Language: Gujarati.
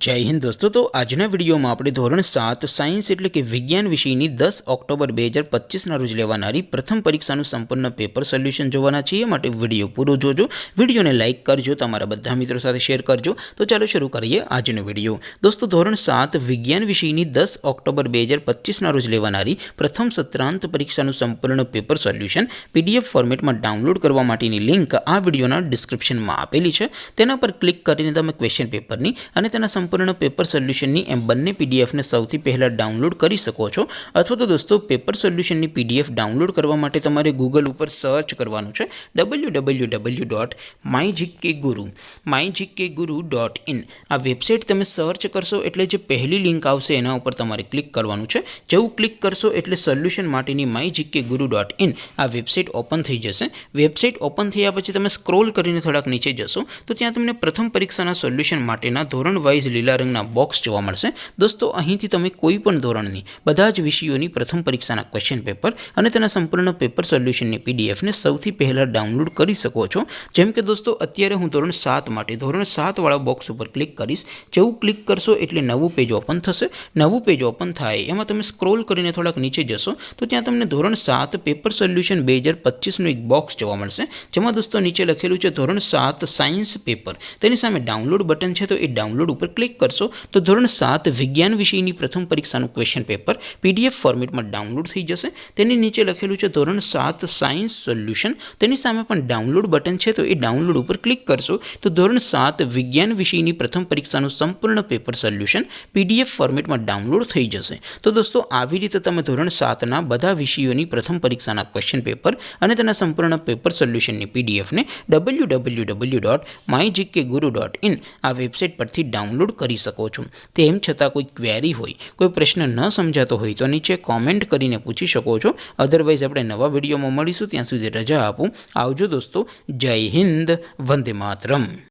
जय हिंद दोस्तों। तो आजना विडियो में આપણે ધોરણ 7 સાયન્સ એટલે કે વિજ્ઞાન વિષયની 10 ઓક્ટોબર 2025 ના રોજ લેવાનારી પ્રથમ પરીક્ષાનું સંપૂર્ણ પેપર સોલ્યુશન જોવાના છીએ। માટે વિડિયો પૂરો જોજો, વિડિયોને લાઈક કરજો, તમારા બધા મિત્રો સાથે શેર કરજો। તો ચાલો શરૂ કરીએ આજનો વિડિયો। દોસ્તો ધોરણ 7 વિજ્ઞાન વિષયની 10 ઓક્ટોબર 2025 ના રોજ લેવાનારી પ્રથમ સત્રાંત પરીક્ષાનું સંપૂર્ણ પેપર સોલ્યુશન PDF ફોર્મેટમાં ડાઉનલોડ કરવા માટેની લિંક આ વિડિયોના ડિસ્ક્રિપ્શનમાં આપેલી છે। તેના પર ક્લિક કરીને તમે ક્વેશ્ચન પેપરની અને તેના संपूर्ण पेपर सोल्यूशन नी एम बंने पीडीएफ ने सौथी पहला डाउनलॉड करी सको छो। अथवा तो दोस्तों पेपर सोल्यूशन नी पीडीएफ डाउनलॉड करवा माटे तमारे गूगल पर सर्च करवानुं छे www.mygkguru.in। आ वेबसाइट तमे सर्च करशो एटले जे पहली लिंक आवशे एना उपर तमारे क्लिक करवानुं छे। जेवुं क्लिक करशो एटले सोल्यूशन माटेनी mygkguru.in आ वेबसाइट ओपन थई जशे। वेबसाइट ओपन थया पछी तमे स्क्रॉल करीने थोड़ाक नीचे जशो तो त्यां तमने प्रथम परीक्षाना सोल्यूशन माटेना धोरण वाइज लीला रंगना बॉक्स जोवा मळशे। दोस्तों અહીંથી તમે કોઈ પણ ધોરણની બધા જ વિષયોની પ્રથમ પરીક્ષાના ક્વેશ્ચન પેપર અને તેના સંપૂર્ણ પેપર સોલ્યુશનની પીડીએફ ને સૌથી પહેલા ડાઉનલોડ કરી શકો છો। જેમ કે દોસ્તો અત્યારે હું ધોરણ 7 માટે ધોરણ 7 વાળા બોક્સ ઉપર ક્લિક કરીશ। જેવું ક્લિક કરશો એટલે નવું પેજ ઓપન થશે। નવું પેજ ઓપન થાય એમાં તમે સ્ક્રોલ કરીને થોડાક નીચે જશો તો ત્યાં તમને ધોરણ 7 પેપર સોલ્યુશન 2025 નું એક બોક્સ જોવા મળશે। જેમાં દોસ્તો નીચે લખેલું છે ધોરણ 7 સાયન્સ પેપર। તેની સામે ડાઉનલોડ બટન છે તો એ ડાઉનલોડ ઉપર क्लिक करशो तो धोरण 7 विज्ञान विषयनी प्रथम परीक्षाનું क्वेश्चन पेपर पीडीएफ फॉर्मेट में डाउनलॉड थई जशे। तेनी नीचे लखेलुं छे धोरण 7 सायन्स सोल्यूशन। तेनी सामे पण डाउनलॉड बटन छे तो ए डाउनलॉड पर क्लिक करशो तो धोरण 7 विज्ञान विषयनी प्रथम परीक्षाનું संपूर्ण पेपर सोल्यूशन पीडीएफ फॉर्मेट में डाउनलॉड थई जशे। तो दोस्तों આવી રીતે તમે ધોરણ 7 ના બધા વિષયોની પ્રથમ પરીક્ષાના ક્વેશ્ચન પેપર અને તેના સંપૂર્ણ પેપર સોલ્યુશનની પીડીએફ ને www.mygkguru.in આ વેબસાઇટ પરથી डाउनलॉड करी सको छो। तेम छतां कोई क्वेरी होय, कोई प्रश्न न समजातो होय तो नीचे कॉमेंट करीने पूछी शको छो। अदरवाइज आपणे नवा विडियोमां मळीशुं, त्यां सुधी रजा आपो। आवजो दोस्तों। जय हिंद, वंदे मातरम।